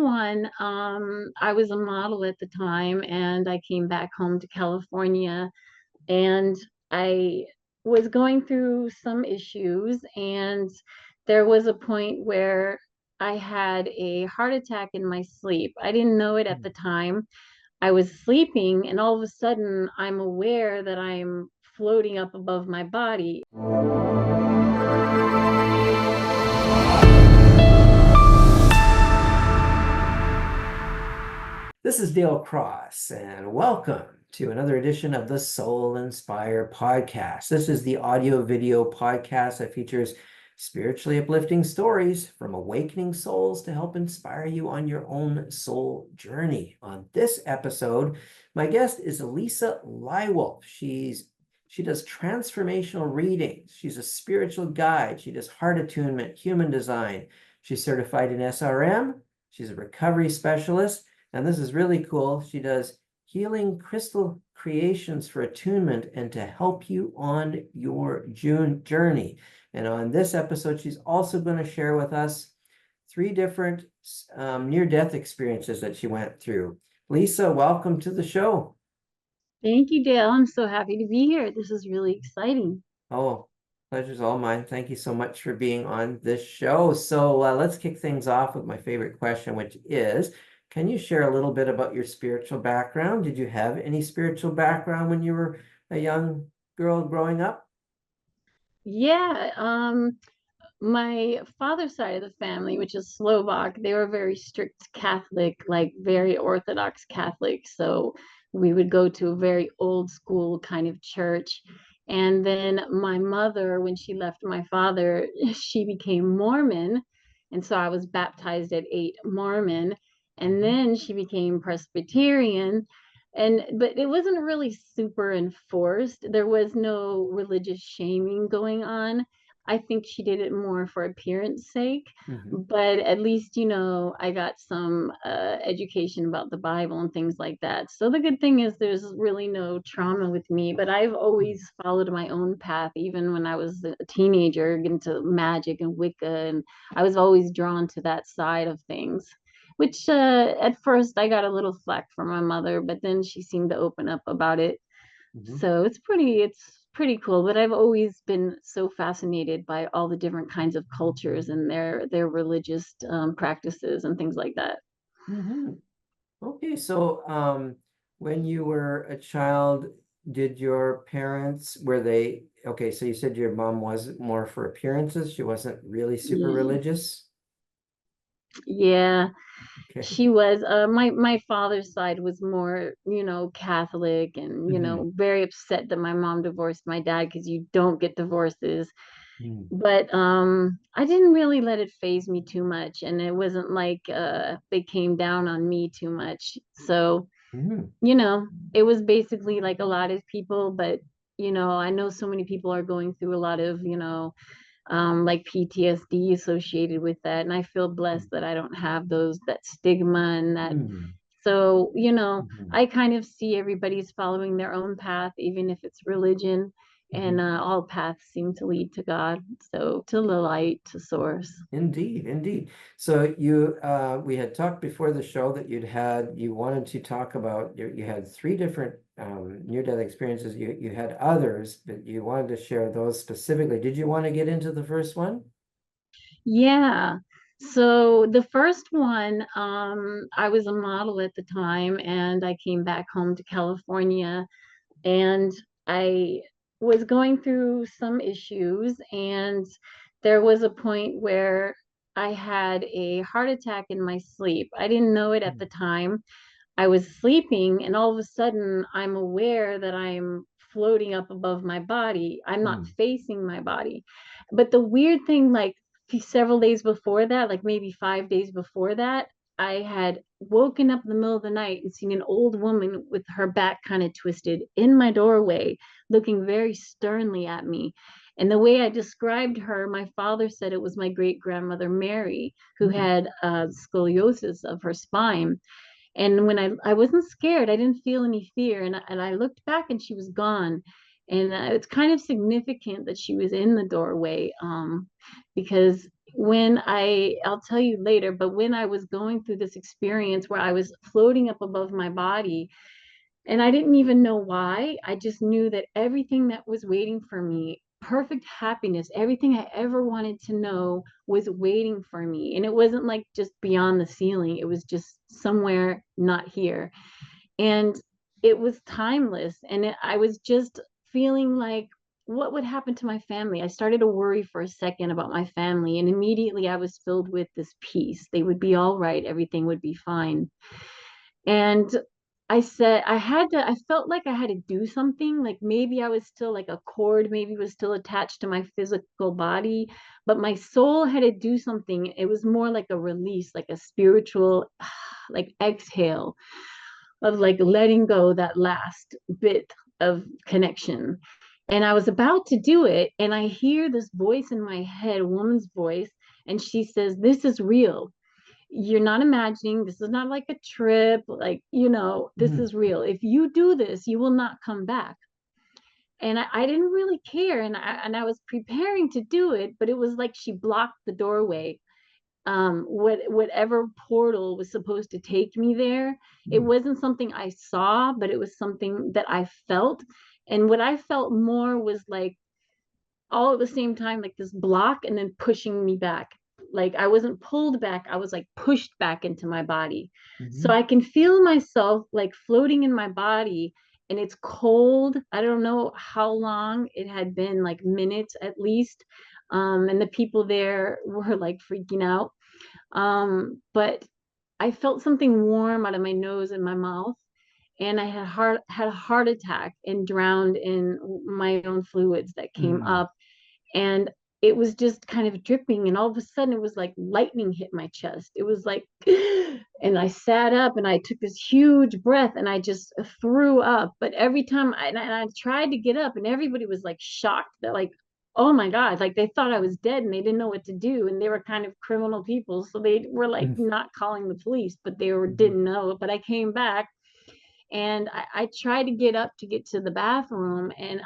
one, I was a model at the time, and I came back home to California, and I was going through some issues, and there was a point where I had a heart attack in my sleep. I didn't know it at the time. I was sleeping, and all of a sudden, I'm aware that I'm floating up above my body. This is Dale Cross, and welcome to another edition of the Soul Inspire podcast. This is the audio video podcast that features spiritually uplifting stories from awakening souls to help inspire you on your own soul journey. On this episode, my guest is Lisa Lywulf. She does transformational readings. She's a spiritual guide. She does heart attunement, human design. She's certified in SRM. She's a recovery specialist. And this is really cool. She does healing crystal creations for attunement and to help you on your journey. And on this episode, she's also going to share with us 3 different near-death experiences that she went through. Lisa, welcome to the show. Thank you, Dale. I'm so happy to be here. This is really exciting. Oh, pleasure's all mine. Thank you so much for being on this show. So let's kick things off with my favorite question, which is, can you share a little bit about your spiritual background? Did you have any spiritual background when you were a young girl growing up? Yeah, my father's side of the family, which is Slovak, they were very strict Catholic, like very Orthodox Catholic. So we would go to a very old school kind of church. And then my mother, when she left my father, she became Mormon. And so I was baptized at 8 Mormon. And then she became Presbyterian. But it wasn't really super enforced. There was no religious shaming going on. I think she did it more for appearance sake, but at least, I got some education about the Bible and things like that. So the good thing is there's really no trauma with me, but I've always followed my own path, even when I was a teenager, into magic and Wicca, and I was always drawn to that side of things. Which at first I got a little flack from my mother, but then she seemed to open up about it. So it's pretty cool. But I've always been so fascinated by all the different kinds of cultures and their religious practices and things like that. Mm-hmm. Okay, so when you were a child, did your parents, okay, so you said your mom was more for appearances. She wasn't really super Yeah, religious. yeah. Okay. She was my father's side was more, Catholic, and very upset that my mom divorced my dad, because you don't get divorces. But I didn't really let it phase me too much, and it wasn't like they came down on me too much. So, Mm-hmm. it was basically like a lot of people, but I know so many people are going through a lot of, like PTSD associated with that. And I feel blessed that I don't have that stigma and that. Mm-hmm. So, Mm-hmm. I kind of see everybody's following their own path, even if it's religion, and all paths seem to lead to God. So, to the light, to source. Indeed, indeed. So we had talked before the show that you wanted to talk about, you had 3 different near-death experiences. You had others, but you wanted to share those specifically. Did you want to get into the first one? Yeah. So the first one, I was a model at the time, and I came back home to California, and I was going through some issues, and there was a point where I had a heart attack in my sleep. I didn't know it at the time. I was sleeping, and all of a sudden I'm aware that I'm floating up above my body. I'm not facing my body. But the weird thing, like several days before that, like maybe 5 days before that, I had woken up in the middle of the night and seen an old woman with her back kind of twisted in my doorway, looking very sternly at me. And the way I described her, my father said it was my great grandmother Mary, who had scoliosis of her spine. And when I wasn't scared, I didn't feel any fear. And I looked back, and she was gone. And it's kind of significant that she was in the doorway, because I'll tell you later, but when I was going through this experience where I was floating up above my body, and I didn't even know why, I just knew that everything that was waiting for me, perfect happiness, everything I ever wanted to know was waiting for me. And it wasn't like just beyond the ceiling, it was just somewhere not here. And it was timeless. And I was just feeling like, what would happen to my family? I started to worry for a second about my family, and immediately I was filled with this peace. They would be all right, everything would be fine. And I felt like I had to do something. Like maybe I was still like a cord, maybe was still attached to my physical body, but my soul had to do something. It was more like a release, like a spiritual, like exhale of like letting go that last bit of connection. And I was about to do it, and I hear this voice in my head, a woman's voice, and she says, "This is real. You're not imagining. This is not like a trip. Like, this Mm-hmm. is real. If you do this, you will not come back." And I didn't really care. And I was preparing to do it, but it was like she blocked the doorway. Whatever portal was supposed to take me there, it wasn't something I saw, but it was something that I felt. And what I felt more was like, all at the same time, like this block and then pushing me back. Like I wasn't pulled back, I was like pushed back into my body. So Mm-hmm. I can feel myself like floating in my body, and it's cold. I don't know how long it had been, like minutes at least. And the people there were like freaking out. But I felt something warm out of my nose and my mouth, and I had a heart attack and drowned in my own fluids that came Mm-hmm. up. And it was just kind of dripping, and all of a sudden it was like lightning hit my chest. It was like and I sat up and I took this huge breath and I just threw up. But every time I tried to get up, and everybody was like shocked that, like, oh my god, like they thought I was dead and they didn't know what to do, and they were kind of criminal people, so they were like not calling the police, but they Mm-hmm. didn't know. But I came back, and I tried to get up to get to the bathroom, and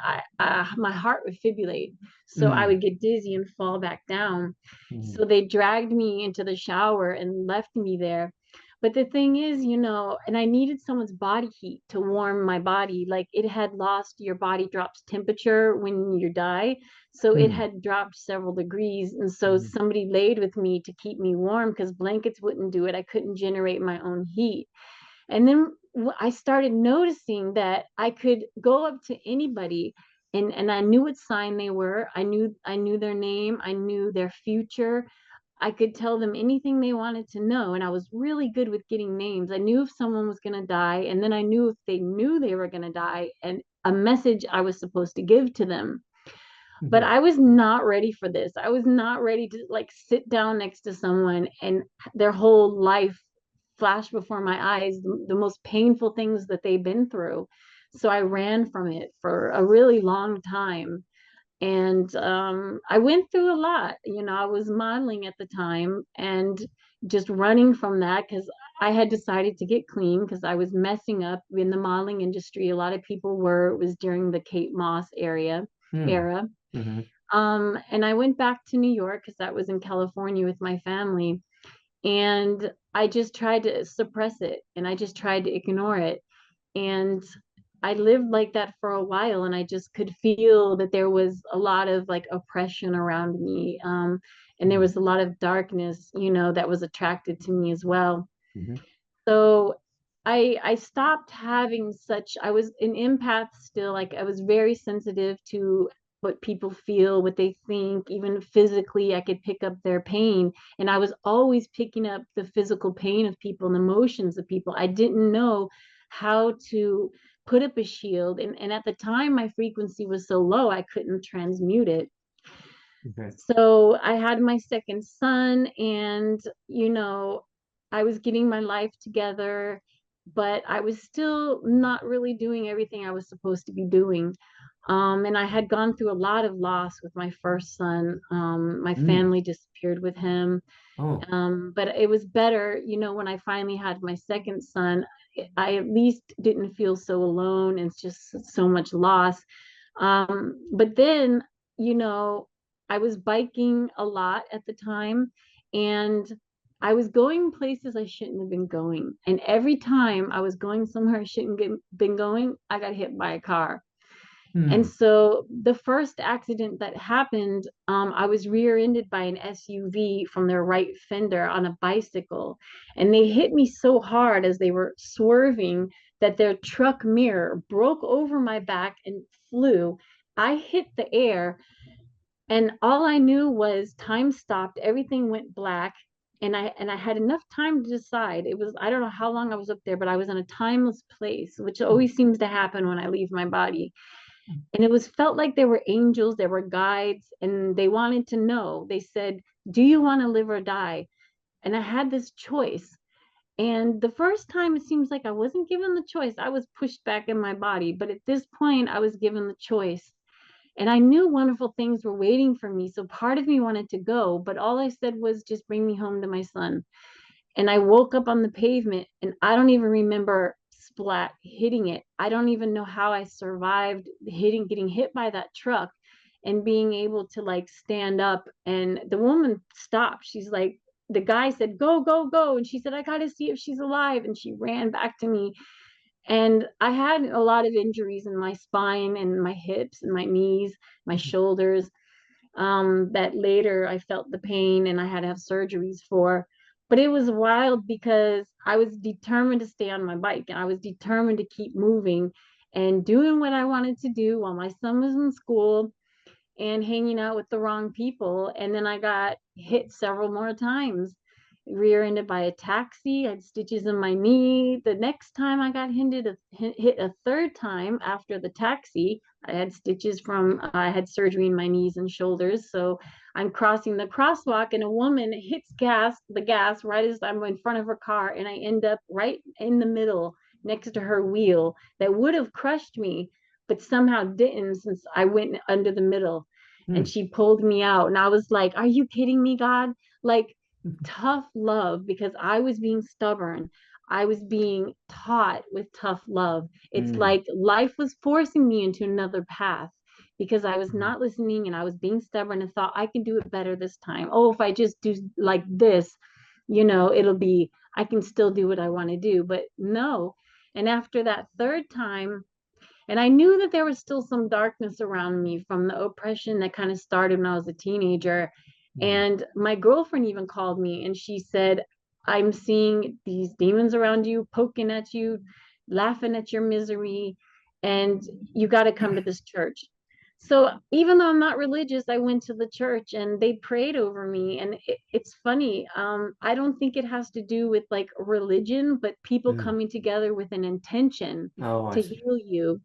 my heart would fibrillate, so I Mm-hmm. would get dizzy and fall back down. Mm-hmm. So they dragged me into the shower and left me there. But the thing is, and I needed someone's body heat to warm my body. Like it had lost, your body drops temperature when you die, so it had dropped several degrees, and so Mm-hmm. somebody laid with me to keep me warm because blankets wouldn't do it. I couldn't generate my own heat. And then I started noticing that I could go up to anybody, and I knew what sign they were. I knew their name, I knew their future. I could tell them anything they wanted to know, and I was really good with getting names. I knew if someone was going to die, and then I knew if they knew they were going to die, and a message I was supposed to give to them. But Mm-hmm. I was not ready for this. I was not ready to like sit down next to someone and their whole life flash before my eyes, the most painful things that they've been through. So I ran from it for a really long time. And I went through a lot. I was modeling at the time and just running from that because I had decided to get clean because I was messing up in the modeling industry. A lot of people were. It was during the Kate Moss era. Mm-hmm. And I went back to New York because that was in California with my family. And I just tried to suppress it, and I just tried to ignore it. And I lived like that for a while, and I just could feel that there was a lot of like oppression around me. And there was a lot of darkness, that was attracted to me as well. Mm-hmm. So I stopped having such, I was an empath still, like I was very sensitive to what people feel, what they think. Even physically I could pick up their pain, and I was always picking up the physical pain of people and emotions of people. I didn't know how to put up a shield, and at the time my frequency was so low I couldn't transmute it. Okay. So I had my second son, and I was getting my life together, but I was still not really doing everything I was supposed to be doing. And I had gone through a lot of loss with my first son. My Mm. family disappeared with him. Oh. But it was better, when I finally had my second son, I at least didn't feel so alone and just so much loss. But then, you know, I was biking a lot at the time, and I was going places I shouldn't have been going. And every time I was going somewhere I shouldn't have been going, I got hit by a car. And Hmm. so the first accident that happened, I was rear-ended by an SUV from their right fender on a bicycle. And they hit me so hard as they were swerving that their truck mirror broke over my back and flew. I hit the air, and all I knew was time stopped, everything went black. And I had enough time to decide. It was, I don't know how long I was up there, but I was in a timeless place, which always seems to happen when I leave my body. And it was felt like there were angels, there were guides, and they wanted to know. They said, do you want to live or die? And I had this choice. And the first time, it seems like I wasn't given the choice. I was pushed back in my body, but at this point I was given the choice. And I knew wonderful things were waiting for me, so part of me wanted to go, but all I said was, just bring me home to my son. And I woke up on the pavement, and I don't even remember splat hitting it. I don't even know how I survived getting hit by that truck and being able to like stand up. And the woman stopped. She's like, the guy said, go, go, go. And she said, I got to see if she's alive. And she ran back to me. And I had a lot of injuries in my spine and my hips and my knees, my shoulders, that later I felt the pain and I had to have surgeries for. But it was wild because I was determined to stay on my bike, and I was determined to keep moving and doing what I wanted to do while my son was in school and hanging out with the wrong people. And then I got hit several more times, rear-ended by a taxi. I had stitches in my knee. The next time I got hit a third time after the taxi, I had stitches from, I had surgery in my knees and shoulders. So I'm crossing the crosswalk, and a woman hits the gas right as I'm in front of her car, and I end up right in the middle next to her wheel that would have crushed me, but somehow didn't, since I went under the middle. And Hmm. she pulled me out. And I was like, are you kidding me, God? Like, tough love, because I was being stubborn. I was being taught with tough love. It's Hmm. like life was forcing me into another path because I was Hmm. not listening, and I was being stubborn and thought I can do it better this time. Oh, if I just do like this, I can still do what I want to do. But no. And after that third time, and I knew that there was still some darkness around me from the oppression that kind of started when I was a teenager. Hmm. And my girlfriend even called me and she said, I'm seeing these demons around you, poking at you, laughing at your misery, and you got to come to this church. So even though I'm not religious, I went to the church and they prayed over me. And it's funny. I don't think it has to do with like religion, but people Hmm. coming together with an intention Oh, I to see. heal you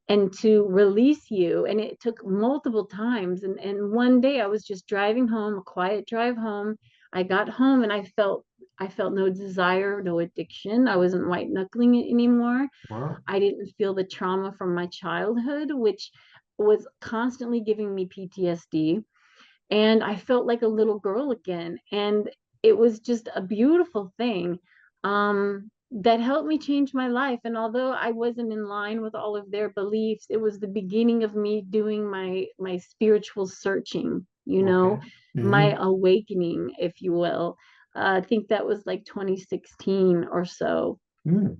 and to release you. And it took multiple times. And one day I was just driving home, a quiet drive home. I got home and I felt no desire, no addiction. I wasn't white knuckling it anymore. Wow. I didn't feel the trauma from my childhood, which was constantly giving me PTSD. And I felt like a little girl again. And it was just a beautiful thing, that helped me change my life. And although I wasn't in line with all of their beliefs, it was the beginning of me doing my spiritual searching, Okay. my Hmm. awakening, if you will. I think that was like 2016 or so. Hmm.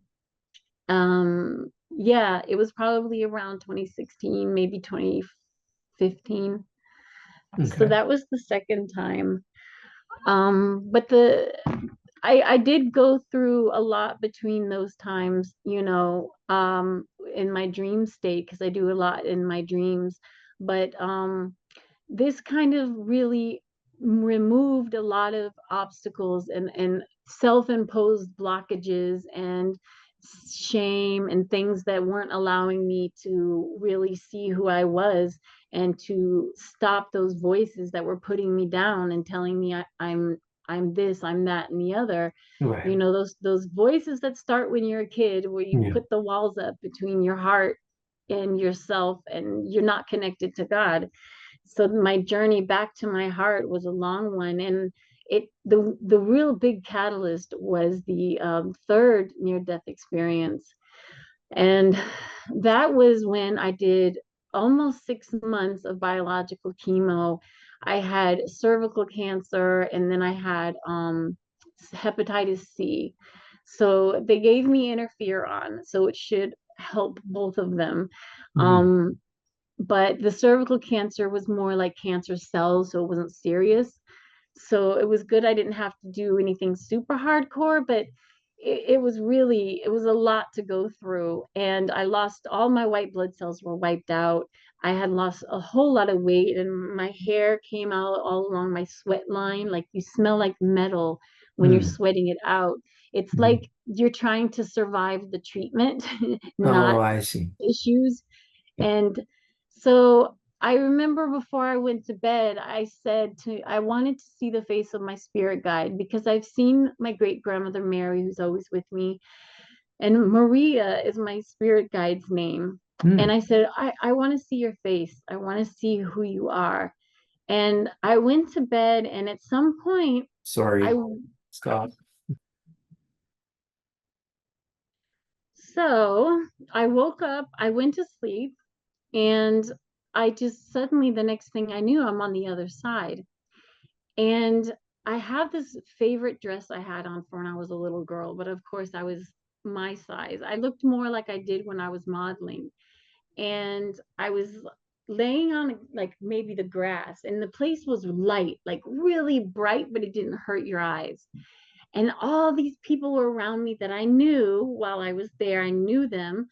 Yeah, it was probably around 2016, maybe 2015. So Okay. that was the second time. But I did go through a lot between those times, in my dream state, because I do a lot in my dreams. But this kind of really removed a lot of obstacles and self-imposed blockages and shame and things that weren't allowing me to really see who I was, and to stop those voices that were putting me down and telling me I'm this, I'm that, and the other. Right. Those voices that start when you're a kid, where you Yeah. put the walls up between your heart and yourself, and you're not connected to God. So my journey back to my heart was a long one. And the real big catalyst was the third near death experience. And that was when I did almost 6 months of biological chemo. I had cervical cancer, and then I had hepatitis C. So they gave me interferon, so it should help both of them. Mm-hmm. But the cervical cancer was more like cancer cells, so it wasn't serious. So it was good I didn't have to do anything super hardcore, but it was really, it was a lot to go through. And I lost all my white blood cells were wiped out. I had lost a whole lot of weight, and my hair came out all along my sweat line. Like, you smell like metal when you're Mm. sweating it out. It's Mm-hmm. like you're trying to survive the treatment, Oh, not I see. issues. Yeah. And so I remember before I went to bed, I wanted to see the face of my spirit guide, because I've seen my great grandmother Mary, who's always with me, and Maria is my spirit guide's name. And Mm. I said, I want to see your face. I want to see who you are. And I went to bed, and at some point, I, Sorry. Stop. so I woke up, I went to sleep, and I just suddenly, the next thing I knew, I'm on the other side. And I have this favorite dress I had on for when I was a little girl, but of course I was my size. I looked more like I did when I was modeling. And I was laying on like maybe the grass, and the place was light, like really bright, but it didn't hurt your eyes. And all these people were around me that I knew while I was there. I knew them.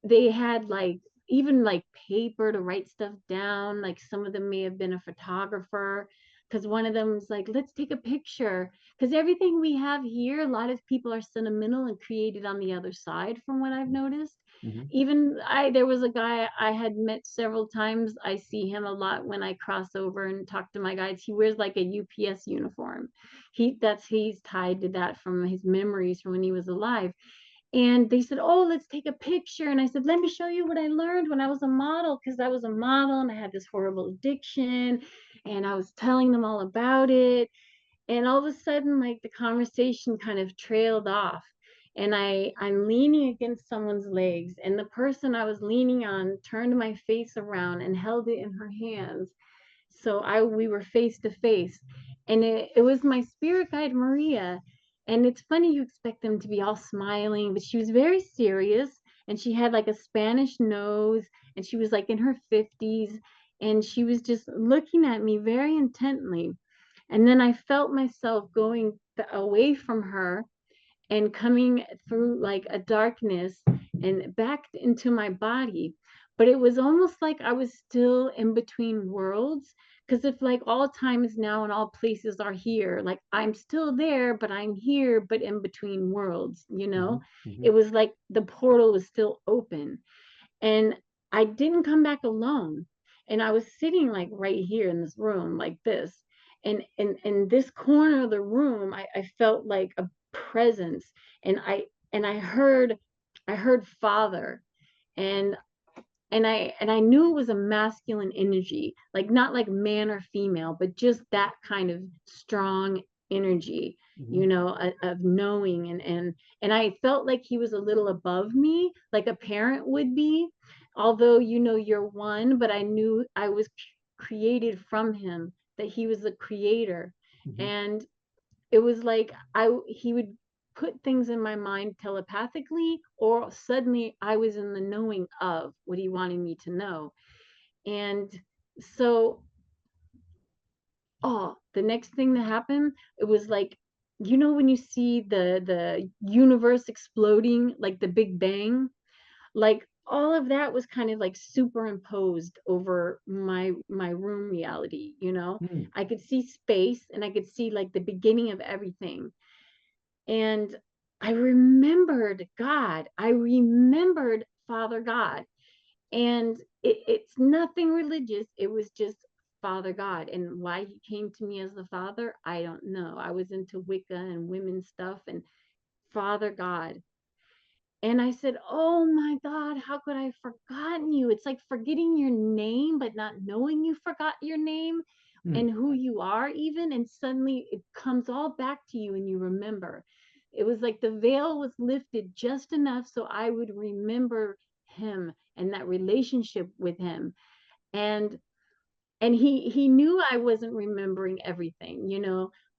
They had like even like paper to write stuff down. Like, some of them may have been a photographer, because one of them was like, let's take a picture, because everything we have here, a lot of people are sentimental and created on the other side, from what I've noticed. Mm-hmm. Even there was a guy I had met several times. I see him a lot when I cross over and talk to my guides. He wears like a UPS uniform. He's tied to that from his memories from when he was alive. And they said, oh, let's take a picture. And I said, let me show you what I learned when I was a model, because I was a model and I had this horrible addiction, and I was telling them all about it. And all of a sudden, like, the conversation kind of trailed off, and I'm leaning against someone's legs, and the person I was leaning on turned my face around and held it in her hands. So I we were face to face, and it was my spirit guide Maria. And it's funny, you expect them to be all smiling, but she was very serious, and she had like a Spanish nose, and she was like in her 50s, and she was just looking at me very intently. And then I felt myself going away from her and coming through like a darkness and back into my body. But it was almost like I was still in between worlds. Because if like all time is now and all places are here, like I'm still there, but I'm here, but in between worlds, you Mm-hmm. know? Mm-hmm. It was like the portal was still open. And I didn't come back alone. And I was sitting like right here in this room, like this. And in this corner of the room, I felt like a presence. And I heard Father. And and I knew it was a masculine energy, like not like man or female, but just that kind of strong energy, Mm-hmm. of knowing. And I felt like he was a little above me, like a parent would be, although you're one, but I knew I was created from him, that he was the creator. Mm-hmm. And it was like he would put things in my mind telepathically, or suddenly I was in the knowing of what he wanted me to know. And so, the next thing that happened, it was like, when you see the universe exploding, like the Big Bang, like all of that was kind of like superimposed over my room reality. Mm. I could see space, and I could see like the beginning of everything. And I remembered God. I remembered Father God. And it's nothing religious. It was just Father God. And why he came to me as the Father, I don't know. I was into Wicca and women's stuff, and Father God. And I said, oh my God, how could I have forgotten you? It's like forgetting your name, but not knowing you forgot your name Mm. and who you are, even. And suddenly it comes all back to you and you remember. It was like the veil was lifted just enough so I would remember him and that relationship with him. And he knew I wasn't remembering everything,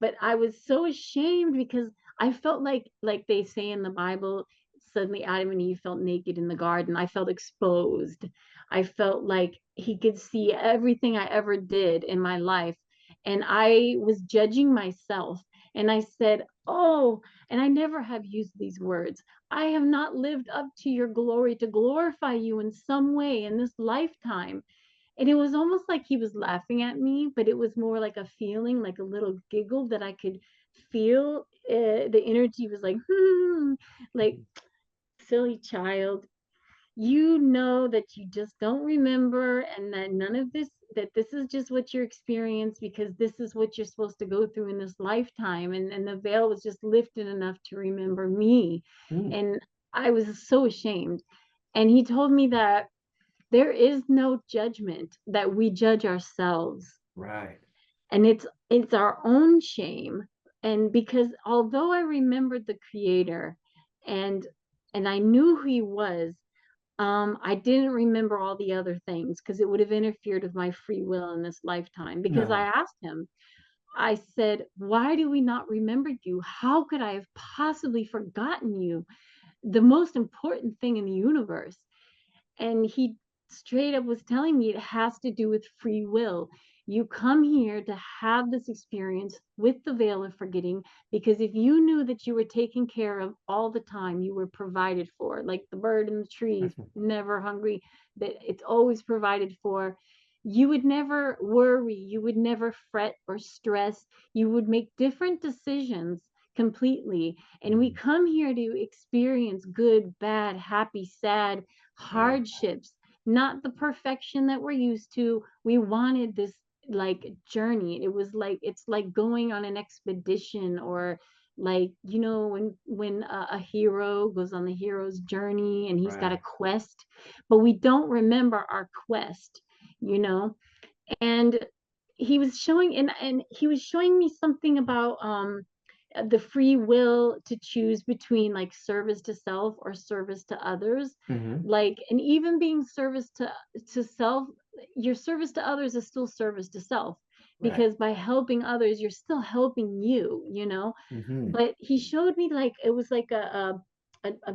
but I was so ashamed because I felt like they say in the Bible, suddenly Adam and Eve felt naked in the garden. I felt exposed. I felt like he could see everything I ever did in my life, and I was judging myself. And I said, "Oh," and I never have used these words. "I have not lived up to your glory to glorify you in some way in this lifetime." And it was almost like he was laughing at me, but it was more like a feeling, like a little giggle that I could feel. The energy was like, like, silly child. You know that you just don't remember, and that none of this, that this is just what you're experiencing because this is what you're supposed to go through in this lifetime. And the veil was just lifted enough to remember me. Mm, And I was so ashamed. And he told me that there is no judgment, that we judge ourselves, right. and it's our own shame. And because although I remembered the creator, and I knew who he was, I didn't remember all the other things because it would have interfered with my free will in this lifetime. Because I No. asked him, I said, "Why do we not remember you? How could I have possibly forgotten you, the most important thing in the universe?" And he straight up was telling me it has to do with free will. You come here to have this experience with the veil of forgetting, because if you knew that you were taken care of all the time, you were provided for, like the bird in the trees, never hungry, that it's always provided for, you would never worry, you would never fret or stress, you would make different decisions completely. And we Mhm. come here to experience good, bad, happy, sad, Right. hardships, not the perfection that we're used to. We wanted this like journey. It was like, it's like going on an expedition, or like, when a hero goes on the hero's journey and he's got a Right. quest, but we don't remember our quest, you know. And he was showing me something about the free will to choose between like service to self or service to others. Hmm. Like, and even being service to self, your service to others is still service to self, Right. because by helping others you're still helping you. Hmm. But he showed me, like, it was like a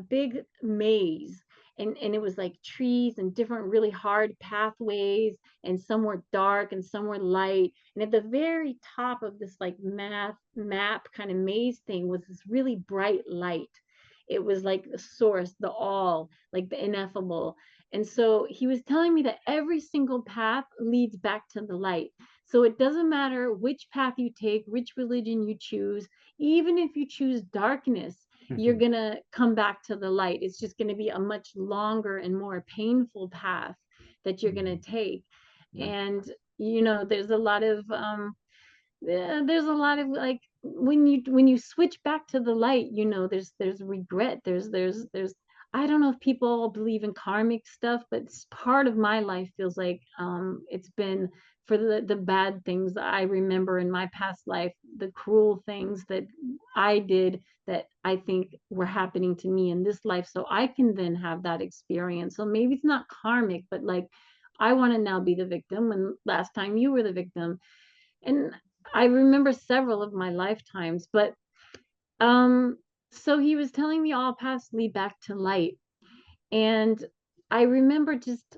big maze, and it was like trees and different really hard pathways, and some were dark and some were light. And at the very top of this like math map kind of maze thing was this really bright light. It was like the source, the all, like the ineffable. And so he was telling me that every single path leads back to the light. So it doesn't matter which path you take, which religion you choose, even if you choose darkness, you're Hmm. going to come back to the light. It's just going to be a much longer and more painful path that you're going to take. Right. And there's a lot of there's a lot of like, when you switch back to the light, there's regret, there's I don't know if people believe in karmic stuff, but part of my life feels like it's been for the bad things I remember in my past life, the cruel things that I did that I think were happening to me in this life, so I can then have that experience. So maybe it's not karmic, but like, I want to now be the victim when last time you were the victim. And I remember several of my lifetimes, but um so he was telling me all paths lead back to light. And I remember just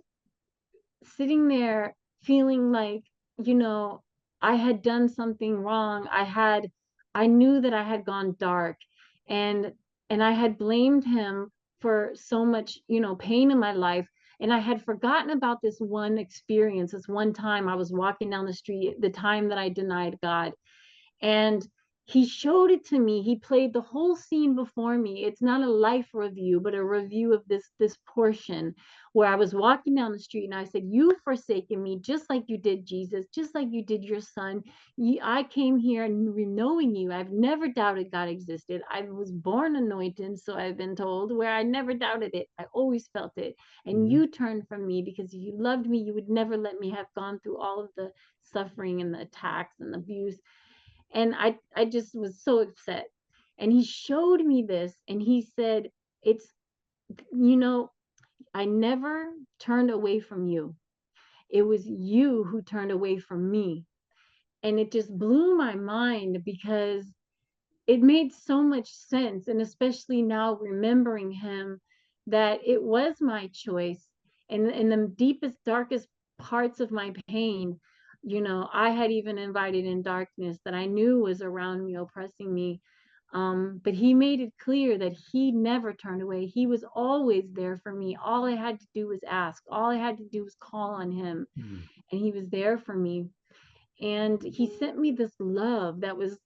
sitting there feeling like, you know, I had done something wrong. I knew that I had gone dark, and I had blamed him for so much, pain in my life. And I had forgotten about this one experience, this one time I was walking down the street, the time that I denied God. And he showed it to me. He played the whole scene before me. It's not a life review, but a review of this portion where I was walking down the street and I said, "You've forsaken me just like you did Jesus, just like you did your son. I came here knowing you. I've never doubted God existed. I was born anointed, so I've been told, where I never doubted it. I always felt it. And Hmm. you turned from me because if you loved me, you would never let me have gone through all of the suffering and the attacks and abuse." And I just was so upset. And he showed me this and he said, it's, you know I never turned away from you. It was you who turned away from me. And it just blew my mind because it made so much sense. And especially now remembering him, that it was my choice. And in the deepest, darkest parts of my pain, I had even invited in darkness that I knew was around me, oppressing me. But he made it clear that he never turned away. He was always there for me. All I had to do was ask. All I had to do was call on him, Mm. and he was there for me. And he sent me this love that was,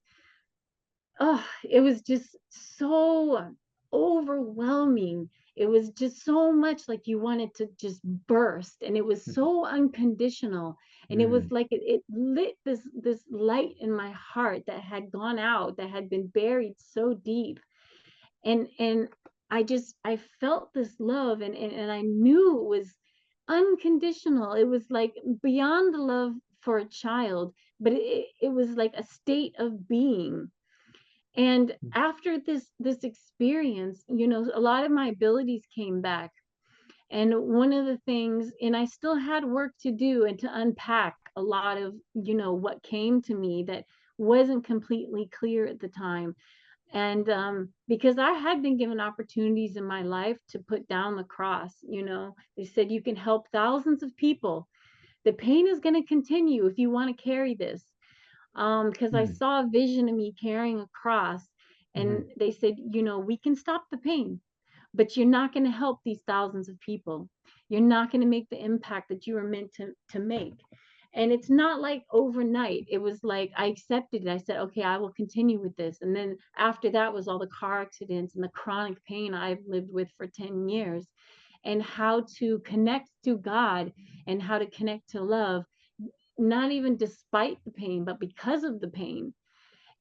oh, it was just so overwhelming. It was just so much like you wanted to just burst, and it was so unconditional. And it was Mm. like it lit this light in my heart that had gone out, that had been buried so deep. And I felt this love, and I knew it was unconditional. It was like beyond the love for a child, but it was like a state of being. And after this experience, a lot of my abilities came back. And one of the things, and I still had work to do and to unpack a lot of, what came to me that wasn't completely clear at the time. And because I had been given opportunities in my life to put down the cross. They said you can help thousands of people. The pain is going to continue if you want to carry this. Because I Mm. saw a vision of me carrying a cross, and Mhm. they said, we can stop the pain, but you're not going to help these thousands of people. You're not going to make the impact that you were meant to make. And it's not like overnight. It was like I accepted it. I said, okay, I will continue with this. And then after that was all the car accidents and the chronic pain I've lived with for 10 years, and how to connect to God and how to connect to love, not even despite the pain, but because of the pain.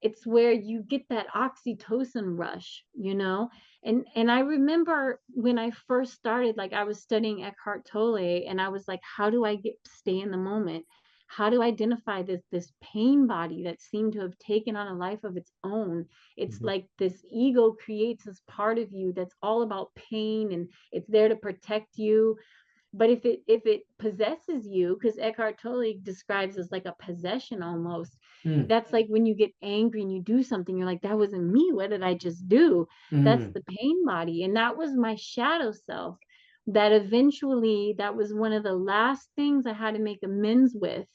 It's where you get that oxytocin rush, and I remember when I first started, like I was studying Eckhart Tolle, and I was like, how do I stay in the moment? How do I identify this pain body that seemed to have taken on a life of its own? It's Mhm. like this ego creates this part of you that's all about pain, and it's there to protect you. But if it possesses you, because Eckhart Tolle describes as like a possession almost, Mm. that's like when you get angry and you do something, you're like, that wasn't me. What did I just do? That's Mm. the pain body. And that was my shadow self. That eventually, that was one of the last things I had to make amends with,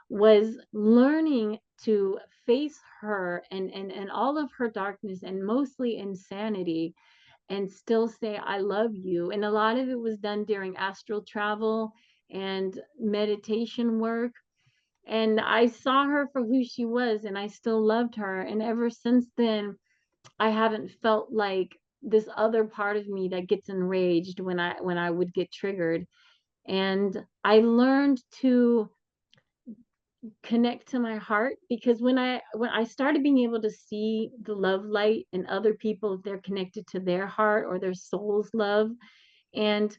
was learning to face her and all of her darkness and mostly insanity, and still say, I love you. And a lot of it was done during astral travel and meditation work. And I saw her for who she was, and I still loved her. And ever since then, I haven't felt like this other part of me that gets enraged when I would get triggered. And I learned to connect to my heart, because when I started being able to see the love light in other people, if they're connected to their heart or their soul's love, and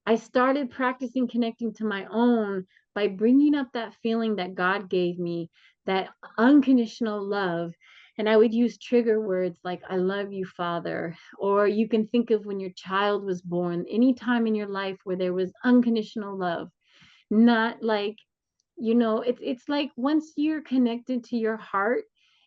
I started practicing connecting to my own by bringing up that feeling that God gave me, that unconditional love. And I would use trigger words like, I love you, Father. Or you can think of when your child was born, any time in your life where there was unconditional love, not like, it's like once you're connected to your heart,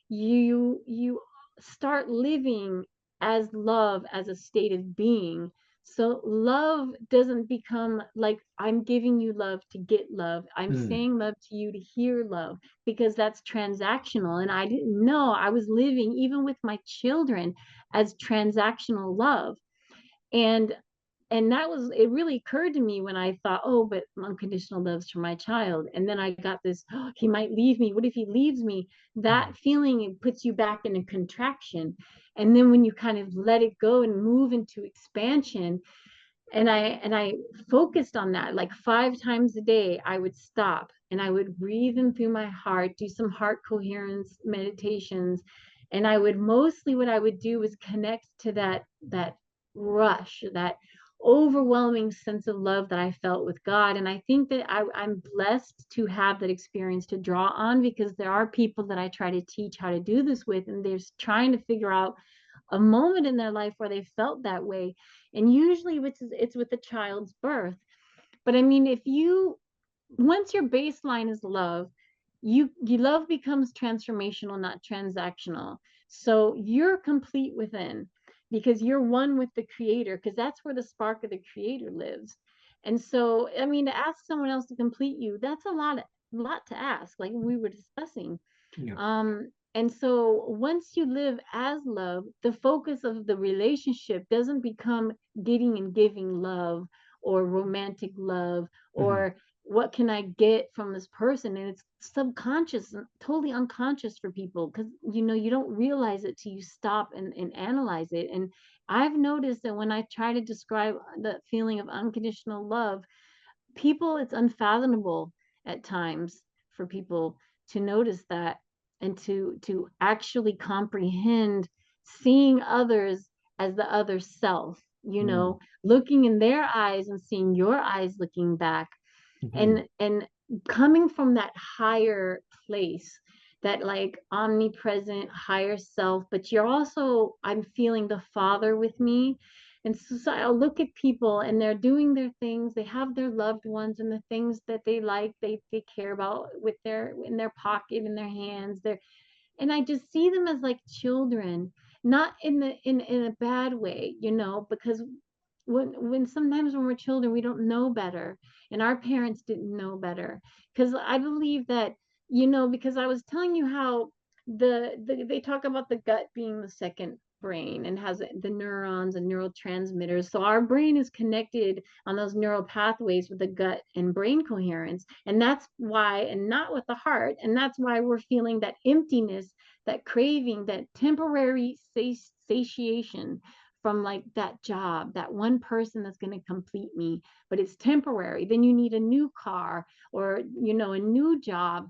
you start living as love, as a state of being. So love doesn't become like I'm giving you love to get love. I'm Mm. saying love to you to hear love, because that's transactional. And I didn't know I was living, even with my children, as transactional love. And and that was, it really occurred to me when I thought, oh, but unconditional love's for my child. And then I got this, oh, he might leave me. What if he leaves me? That Mm. feeling, it puts you back in a contraction. And then when you kind of let it go and move into expansion, and I focused on that, like 5 times a day I would stop and I would breathe in through my heart, do some heart coherence meditations. And I would mostly, what I would do was connect to that rush, that overwhelming sense of love that I felt with God. And I think that I'm blessed to have that experience to draw on, because there are people that I try to teach how to do this with, and they're trying to figure out a moment in their life where they felt that way. And usually it's with the child's birth. But I mean, if you, once your baseline is love, you love becomes transformational, not transactional. So you're complete within, because you're one with the creator, because that's where the spark of the creator lives. And so, I mean, to ask someone else to complete you, that's a lot to ask, like we were discussing. Yeah. And so once you live as love, the focus of the relationship doesn't become getting and giving love, or romantic love, Mhm. or what can I get from this person. And it's subconscious, totally unconscious for people, because you don't realize it till you stop and analyze it. And I've noticed that when I try to describe the feeling of unconditional love, people, it's unfathomable at times for people to notice that, and to actually comprehend seeing others as the other self, Mm. looking in their eyes and seeing your eyes looking back, Mhm. and coming from that higher place, that like omnipresent higher self. But you're also, I'm feeling the father with me. And so I'll look at people and they're doing their things, they have their loved ones and the things that they like, they care about, with their in their pocket, in their hands, their, and I just see them as like children, not in a bad way, because when sometimes when we're children, we don't know better, and our parents didn't know better. Because I believe that, because I was telling you how they talk about the gut being the second brain, and has the neurons and neurotransmitters. So our brain is connected on those neural pathways with the gut and brain coherence. And that's why, and not with the heart. And that's why we're feeling that emptiness, that craving, that temporary satiation from like that job, that one person that's going to complete me, but it's temporary. Then you need a new car, or, a new job.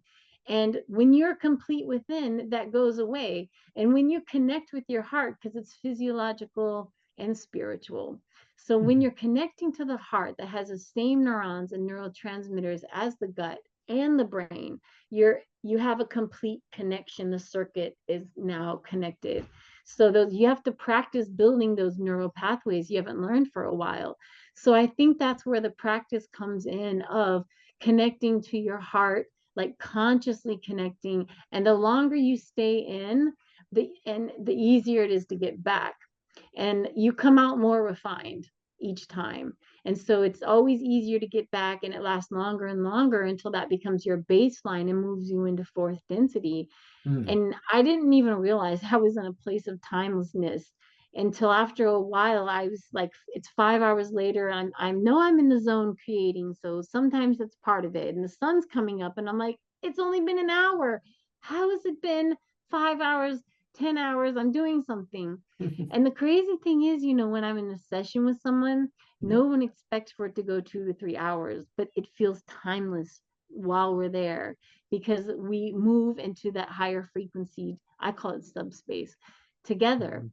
And when you're complete within, that goes away. And when you connect with your heart, because it's physiological and spiritual. So when Mhm. you're connecting to the heart that has the same neurons and neurotransmitters as the gut and the brain, you have a complete connection. The circuit is now connected. So those, you have to practice building those neural pathways you haven't learned for a while. So I think that's where the practice comes in, of connecting to your heart, like consciously connecting. And the longer you stay in, the easier it is to get back. And you come out more refined each time. And so it's always easier to get back, and it lasts longer and longer until that becomes your baseline and moves you into fourth density. Mm. And I didn't even realize I was in a place of timelessness until after a while. I was like, it's 5 hours later. I know I'm in the zone creating. So sometimes it's part of it. And the sun's coming up and I'm like, it's only been an hour. How has it been 5 hours, 10 hours? I'm doing something. And the crazy thing is, when I'm in a session with someone, Yeah. no one expects for it to go 2 to 3 hours, but it feels timeless while we're there, because we move into that higher frequency. I call it subspace together.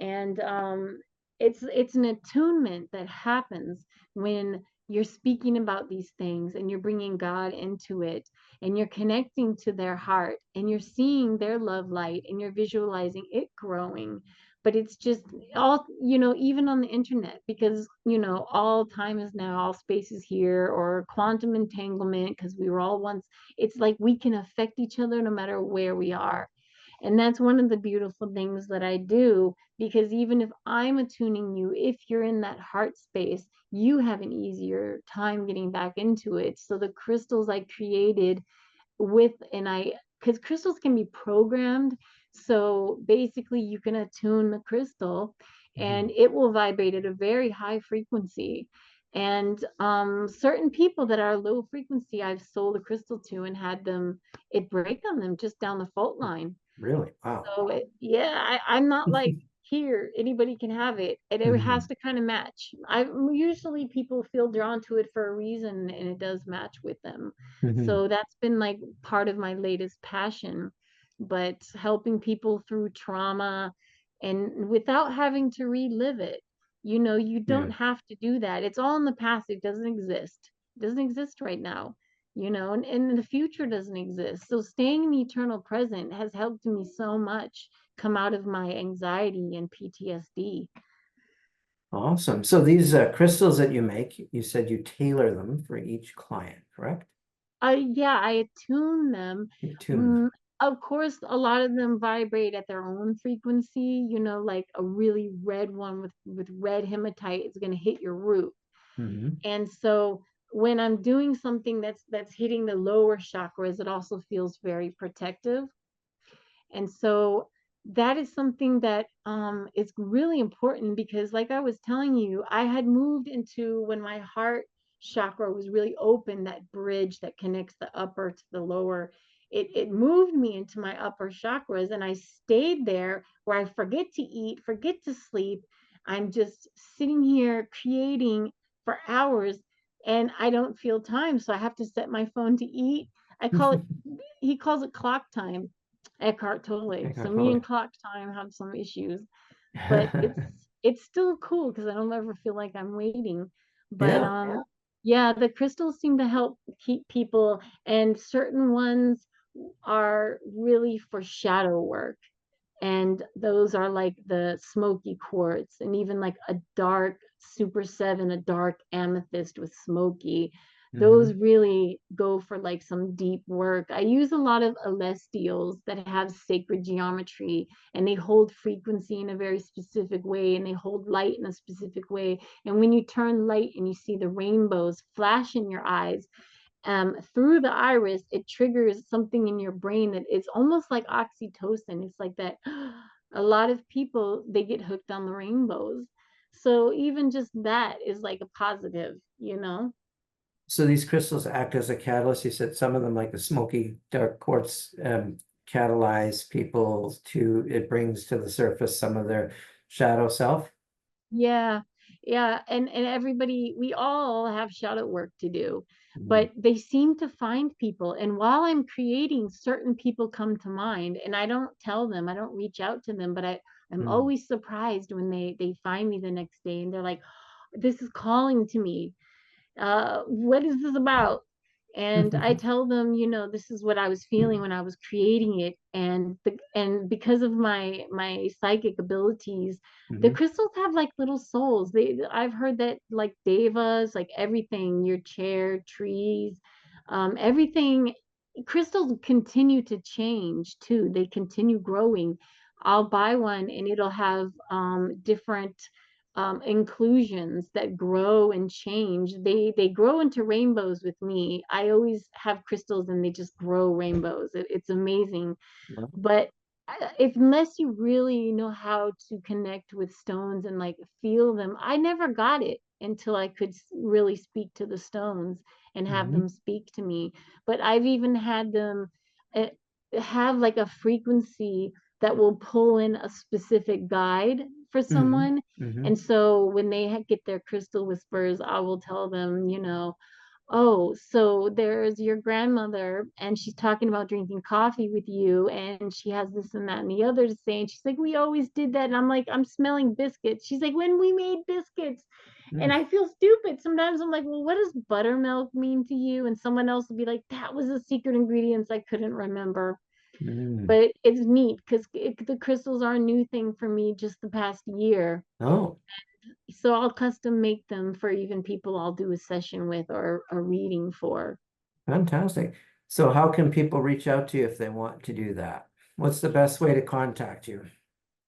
Mhm. And it's an attunement that happens when you're speaking about these things and you're bringing God into it, and you're connecting to their heart, and you're seeing their love light, and you're visualizing it growing. But it's just all, even on the internet, because all time is now, all space is here, or quantum entanglement, because we were all once. It's like we can affect each other no matter where we are. And that's one of the beautiful things that I do, because even if I'm attuning you, if you're in that heart space, you have an easier time getting back into it. So the crystals I created with, and I, because crystals can be programmed. So basically, you can attune the crystal and Mhm. it will vibrate at a very high frequency. And certain people that are low frequency, I've sold a crystal to and had them, it break on them just down the fault line. Really? Wow. So yeah, I'm not like, here, anybody can have it. It has Mhm. to kind of match. I usually, people feel drawn to it for a reason, and it does match with them. Mhm. So that's been like part of my latest passion, but helping people through trauma, and without having to relive it. You Yeah. don't have to do that. It's all in the past. It doesn't exist. It doesn't exist right now, and the future doesn't exist. So staying in the eternal present has helped me so much, come out of my anxiety and PTSD. Awesome. So these crystals that you make, you said you tailor them for each client, correct? Yeah, I attune them. You tune them. Mm, of course, a lot of them vibrate at their own frequency. Like a really red one with red hematite is going to hit your root. Hmm. And so when I'm doing something that's hitting the lower chakras, it also feels very protective. And so that is something that is really important because, like I was telling you, I had moved into when my heart chakra was really open, that bridge that connects the upper to the lower. It moved me into my upper chakras, and I stayed there where I forget to eat, forget to sleep. I'm just sitting here creating for hours, and I don't feel time. So I have to set my phone to eat. I call it, he calls it clock time. Eckhart Tolle. So Eckhart me and Tolle. clock time have some issues, but it's still cool because I don't ever feel like I'm waiting. But Yeah. yeah, the crystals seem to help keep people, and certain ones are really for shadow work, and those are like the smoky quartz, and even like a dark super seven, a dark amethyst with smoky. Those Hmm. really go for like some deep work. I use a lot of celestials that have sacred geometry, and they hold frequency in a very specific way, and they hold light in a specific way. And when you turn light and you see the rainbows flash in your eyes, through the iris, it triggers something in your brain that it's almost like oxytocin. It's like that. A lot of people, they get hooked on the rainbows. So even just that is like a positive. So these crystals act as a catalyst. You said some of them, like the smoky dark quartz, catalyze people to, it brings to the surface some of their shadow self. Yeah, yeah, and everybody, we all have shadow work to do, Mm, but they seem to find people. And while I'm creating, certain people come to mind, and I don't tell them, I don't reach out to them, but I'm mm, always surprised when they find me the next day and they're like, "This is calling to me. What is this about?" And I tell them, this is what I was feeling when I was creating it. And because of my psychic abilities, the mhm, crystals have like little souls. I've heard that like devas, like everything, your chair, trees, everything, crystals continue to change too. They continue growing. I'll buy one and it'll have different inclusions that grow and change. They grow into rainbows with me. I always have crystals and they just grow rainbows. It's amazing. well, But if unless you really know how to connect with stones and like feel them, I never got it until I could really speak to the stones and have mhm, them speak to me. But I've even had them uh, have like a frequency that will pull in a specific guide for mhm, someone. mhm, And so when they get their crystal whispers, I will tell them, "Oh, so there's your grandmother, and she's talking about drinking coffee with you, and she has this and that and the other to say." And she's like, "We always did that." And I'm like, "I'm smelling biscuits." She's like, "When we made biscuits." And mm, I feel stupid. Sometimes I'm like, "Well, what does buttermilk mean to you?" And someone else will be like, "That was the secret ingredients I couldn't remember." mm. But it's neat because the crystals are a new thing for me just the past year. Oh, So I'll custom make them for even people I'll do a session with or a reading for. fantastic. So how can people reach out to you if they want to do that? What's the best way to contact you?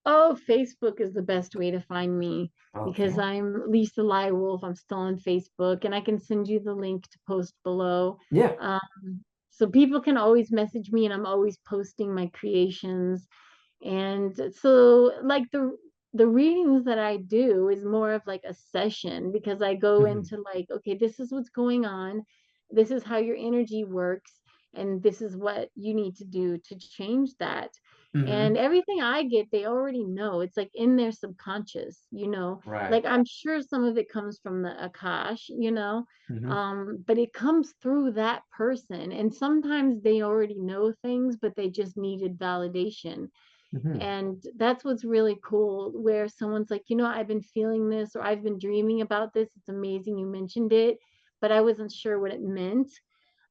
Oh, Facebook is the best way to find me because Okay. I'm Lisa Lywulf. I'm still on Facebook, and I can send you the link to post below. Yeah. Um, so people can always message me, and I'm always posting my creations. And so like the readings that I do is more of like a session because I go Hmm. into like, okay, this is what's going on. This is how your energy works, and this is what you need to do to change that. And Hmm. everything I get, they already know. It's like in their subconscious. Right. Like I'm sure some of it comes from the Akash. Hmm. But it comes through that person. And sometimes they already know things, but they just needed validation. Hmm. And that's what's really cool, where someone's like, I've been feeling this, or I've been dreaming about this. It's amazing you mentioned it, but I wasn't sure what it meant.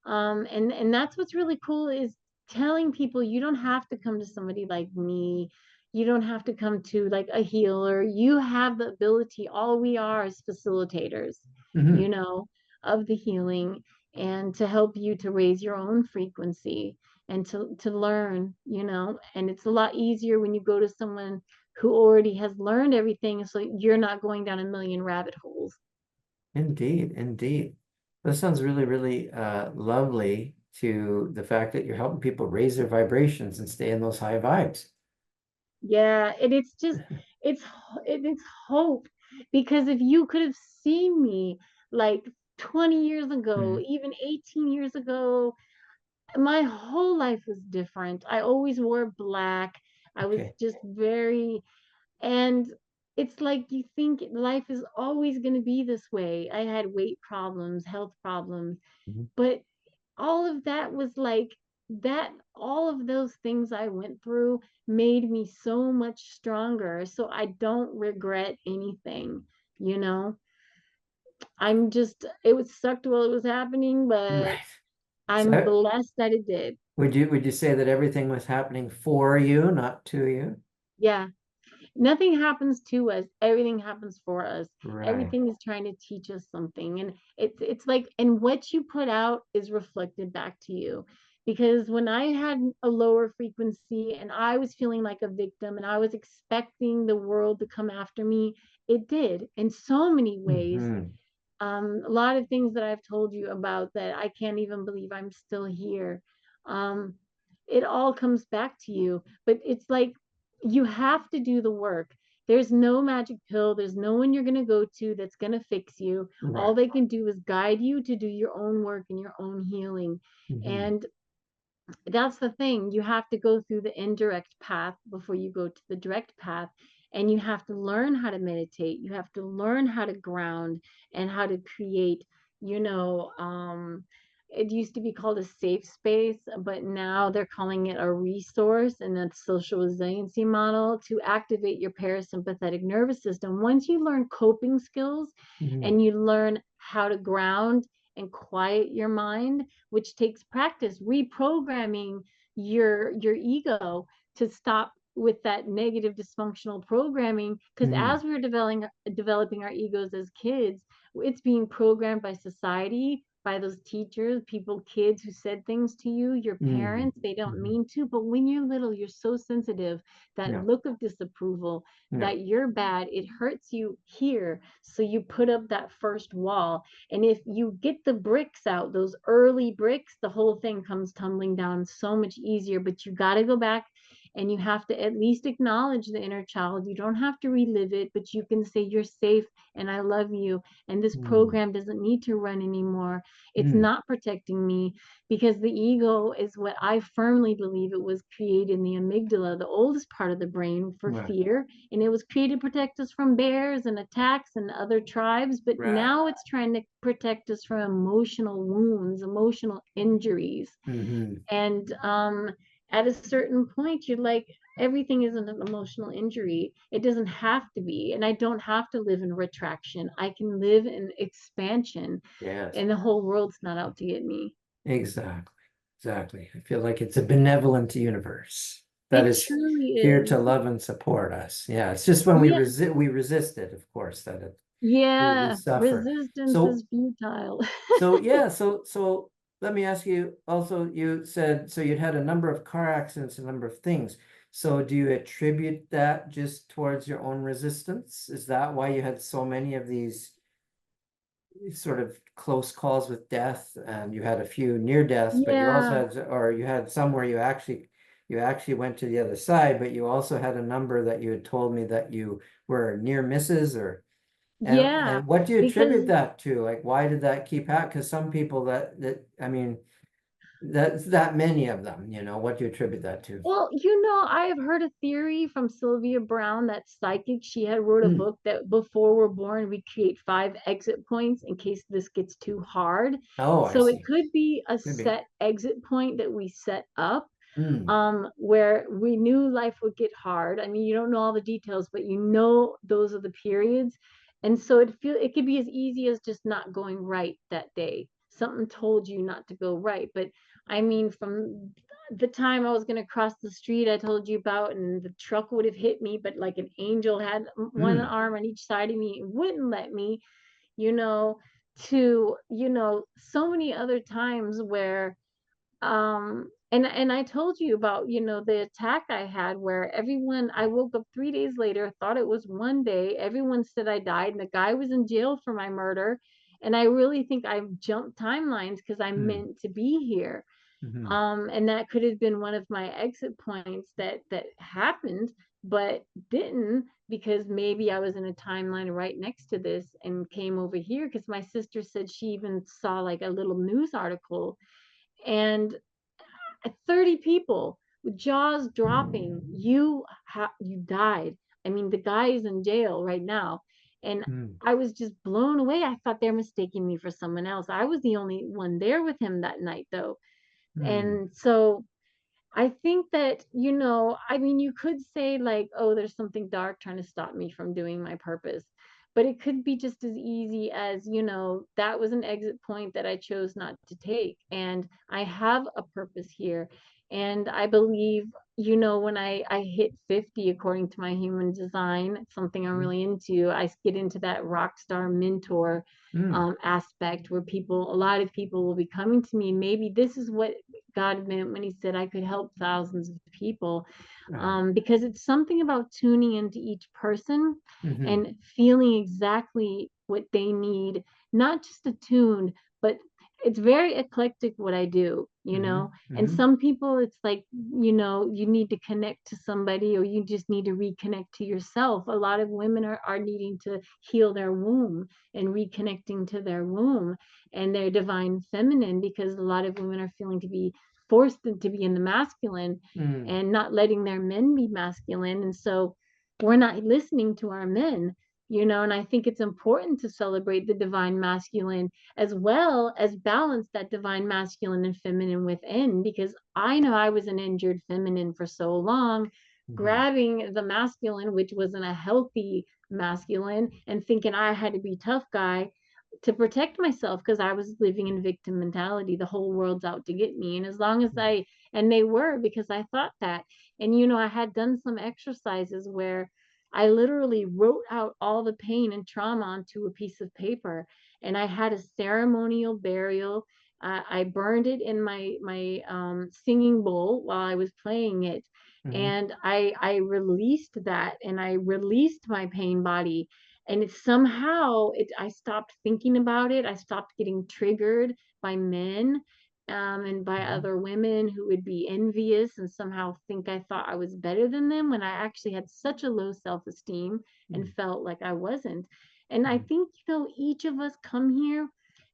And that's what's really cool is telling people you don't have to come to somebody like me. You don't have to come to like a healer. You have the ability. All we are is facilitators, you Hmm. know, of the healing, and to help you to raise your own frequency and to learn, you know. And it's a lot easier when you go to someone who already has learned everything, so you're not going down a million rabbit holes. Indeed, indeed. That sounds really, really lovely to the fact that you're helping people raise their vibrations and stay in those high vibes. Yeah, and it's just it's it's hope, because if you could have seen me like 20 years ago, Mm. even 18 years ago, my whole life was different. I always wore black. I was Okay. just very, and it's like you think life is always going to be this way. I had weight problems, health problems, Mhm. but all of that was like that, all of those things I went through made me so much stronger. So I don't regret anything, you know. I'm just, it was sucked while it was happening, but Right. I'm So blessed that it did. would you say that everything was happening for you, not to you? Yeah. Nothing happens to us, everything happens for us. Right. Everything is trying to teach us something, and it's like, and what you put out is reflected back to you. Because when I had a lower frequency and I was feeling like a victim and I was expecting the world to come after me, it did in so many ways. Hmm. A lot of things that I've told you about that I can't even believe I'm still here. Um, it all comes back to you, but it's like you have to do the work. There's no magic pill. There's no one you're going to go to that's going to fix you. All Right. they can do is guide you to do your own work and your own healing. Hmm. And that's the thing. You have to go through the indirect path before you go to the direct path. And you have to learn how to meditate. You have to learn how to ground and how to create, you know, it used to be called a safe space, but now they're calling it a resource, and that's social resiliency model to activate your parasympathetic nervous system. Once you learn coping skills Hmm. and you learn how to ground and quiet your mind, which takes practice, reprogramming your ego to stop with that negative dysfunctional programming. Because Hmm. as we're developing our egos as kids, it's being programmed by society, by those teachers, people, kids who said things to you, your Hmm. parents. They don't Hmm. mean to, but when you're little, you're so sensitive. That Yeah. look of disapproval, Yeah. that you're bad, it hurts you here, so you put up that first wall. And if you get the bricks out, those early bricks, the whole thing comes tumbling down so much easier. But you got to go back and you have to at least acknowledge the inner child. You don't have to relive it, but you can say, you're safe and I love you. And this Hmm. program doesn't need to run anymore. It's Hmm. not protecting me, because the ego is what I firmly believe it was created in the amygdala, the oldest part of the brain, for Right. fear. And it was created to protect us from bears and attacks and other tribes. But Right. now it's trying to protect us from emotional wounds, emotional injuries. Hmm. And at a certain point, you're like, everything isn't an emotional injury. It doesn't have to be. And I don't have to live in retraction. I can live in expansion, Yes. and the whole world's not out to get me. Exactly. Exactly. I feel like it's a benevolent universe that It is truly here to is. love and support us. Yeah, it's just when Yeah. we resist it, of course, that we Yeah. suffer. Resistance So is futile. yeah, so let me ask you also, you said so you'd had a number of car accidents, a number of things. So do you attribute that just towards your own resistance? Is that why you had so many of these sort of close calls with death, and you had a few near deaths, but you also Yeah. had, or you had some where you actually went to the other side, but you also had a number that you had told me that you were near misses, or Yeah. and what do you attribute Because, that to? Like, why did that keep happening? Because some people that I mean, that's that many of them, what do you attribute that to? well, you know, I have heard a theory from Sylvia Brown, that psychic. She had wrote a Hmm. book that before we're born, we create 5 exit points in case this gets too hard. Oh, I So it see. could be a Could be. set exit point that we set up, Hmm. where we knew life would get hard. I mean, you don't know all the details, but you know those are the periods. And so it could be as easy as just not going right that day. Something told you not to go right. But I mean, from the time I was going to cross the street I told you about, and the truck would have hit me, but like an angel had one Mm, arm on each side of me, it wouldn't let me, you know, to, so many other times where, and I told you about, the attack I had where everyone, I woke up 3 days later, thought it was one day, everyone said I died, and the guy was in jail for my murder. And I really think I've jumped timelines because I'm mm, meant to be here. mhm, And that could have been one of my exit points that happened, but didn't, because maybe I was in a timeline right next to this and came over here because my sister said she even saw like a little news article, and 30 people with jaws dropping, you died. I mean, the guy is in jail right now. And mm, I was just blown away. I thought they're mistaking me for someone else. I was the only one there with him that night, though. mm, And so I think that, I mean, you could say, like, oh, there's something dark trying to stop me from doing my purpose. But it could be just as easy as, that was an exit point that I chose not to take. And I have a purpose here. And I believe, when I hit 50, according to my human design, something I'm mm, really into, I get into that rock star mentor mm, aspect where a lot of people will be coming to me. Maybe this is what God meant when he said I could help thousands of people, right. because it's something about tuning into each person Mhm, and feeling exactly what they need, not just attuned, but it's very eclectic what I do, mhm, and mhm, some people it's like, you need to connect to somebody, or you just need to reconnect to yourself. A lot of women are needing to heal their womb and reconnecting to their womb and their divine feminine, because a lot of women are feeling to be forced to be in the masculine mm, and not letting their men be masculine. And so we're not listening to our men, and I think it's important to celebrate the divine masculine as well as balance that divine masculine and feminine within, because I know I was an injured feminine for so long, mhm, grabbing the masculine, which wasn't a healthy masculine, and thinking I had to be tough guy to protect myself because I was living in victim mentality. The whole world's out to get me. And as long as mm, and they were, because I thought that. And, I had done some exercises where I literally wrote out all the pain and trauma onto a piece of paper. And I had a ceremonial burial. I burned it in my singing bowl while I was playing it. mhm, And I released that, and I released my pain body, and it somehow I stopped thinking about it. I stopped getting triggered by men, and by mhm, other women who would be envious and somehow think I thought I was better than them, when I actually had such a low self-esteem and mm, felt like I wasn't. And I mm, think, each of us come here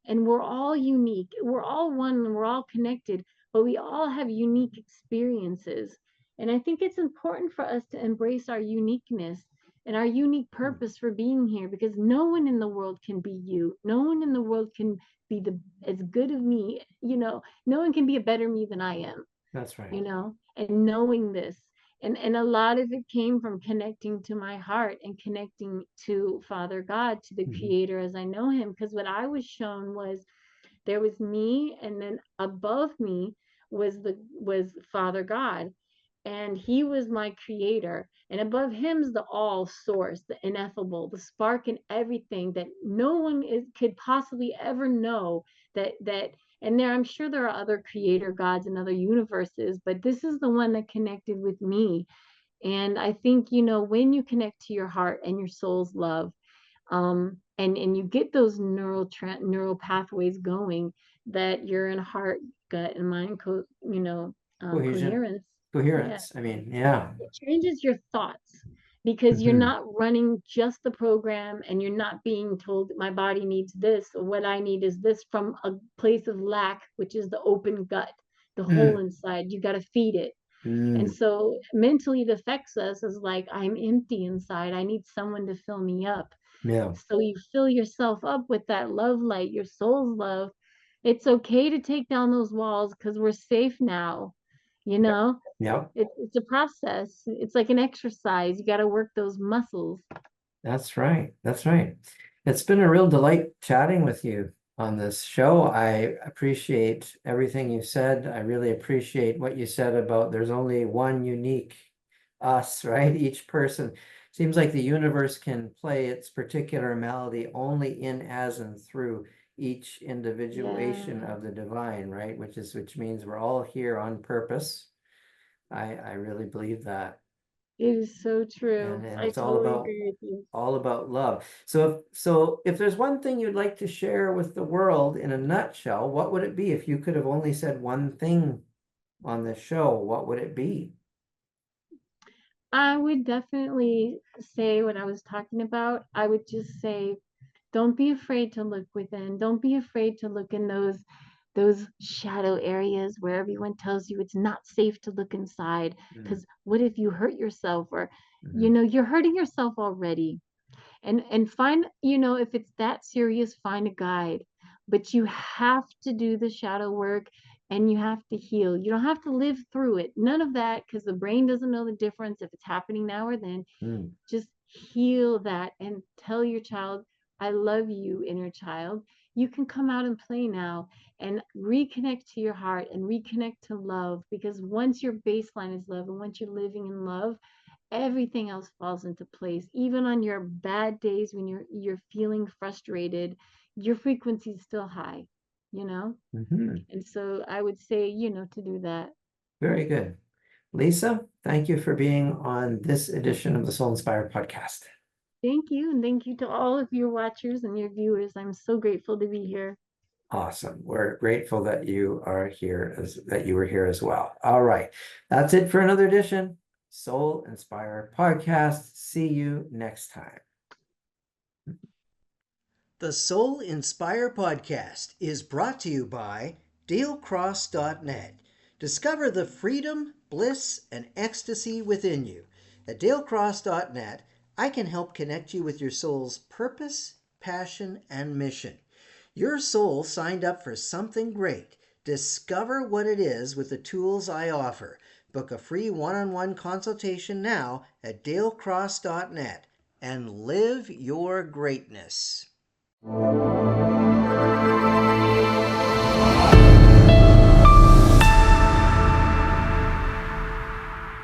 and we're all unique, we're all one, and we're all connected, but we all have unique experiences. And I think it's important for us to embrace our uniqueness and our unique mm. purpose for being here, because no one in the world can be you. No one in the world can be the as good of me, no one can be a better me than I am, That's right. and knowing this. And a lot of it came from connecting to my heart and connecting to Father God, to the Mhm, creator as I know him. Because what I was shown was there was me, and then above me was Father God, and he was my creator, and above him's the all source, the ineffable, the spark in everything that no one could possibly ever know. That and there, I'm sure there are other creator gods in other universes, but this is the one that connected with me. And I think, when you connect to your heart and your soul's love, and you get those neural pathways going, that you're in heart, gut, and mind cohesion, coherence. Yeah, coherence. I mean, yeah. it changes your thoughts, because you're Mhm, not running just the program, and you're not being told my body needs this, or what I need is this, from a place of lack, which is the open gut, the hole mm, inside. You got to feed it. And mm, so mentally it affects us as like, I'm empty inside, I need someone to fill me up. yeah. So you fill yourself up with that love light, your soul's love. It's okay to take down those walls because we're safe now. You Yep. know, Yep. it's a process. It's like an exercise. You got to work those muscles. That's right. That's right. It's been a real delight chatting with you. on this show. I appreciate everything you said. I really appreciate what you said about there's only one unique us, right? Each person. Seems like the universe can play its particular melody only in, as, and through each individuation Yeah, of the divine, right? Which means we're all here on purpose. I really believe that. it is so And true. and I it's all totally about agree with you. love. So if there's one thing you'd like to share with the world in a nutshell, what would it be? If you could have only said one thing on this show, what would it be? I would definitely say what I was talking about. I would just say, don't be afraid to look within. Don't be afraid to look in those shadow areas where everyone tells you it's not safe to look inside. Mm, Because what if you hurt yourself, or mhm, you're hurting yourself already. And find, if it's that serious, find a guide. But you have to do the shadow work, and you have to heal. You don't have to live through it, none of that, because the brain doesn't know the difference if it's happening now or then. mm, Just heal that and tell your child, I love you, inner child. You can come out and play now, and reconnect to your heart and reconnect to love, because once your baseline is love and once you're living in love, everything else falls into place. Even on your bad days when you're feeling frustrated, your frequency is still high, you know? mhm. And so I would say, to do that. Very good. Lisa, thank you for being on this edition of the Soul Inspired podcast. Thank you. And thank you to all of your watchers and your viewers. I'm so grateful to be here. Awesome. We're grateful that you are here that you were here as well. All right. That's it for another edition. Soul Inspire Podcast. See you next time. The Soul Inspire Podcast is brought to you by DaleCross.net. Discover the freedom, bliss, and ecstasy within you. At DaleCross.net, I can help connect you with your soul's purpose, passion, and mission. Your soul signed up for something great. Discover what it is with the tools I offer. Book a free one-on-one consultation now at dalecross.net and live your greatness.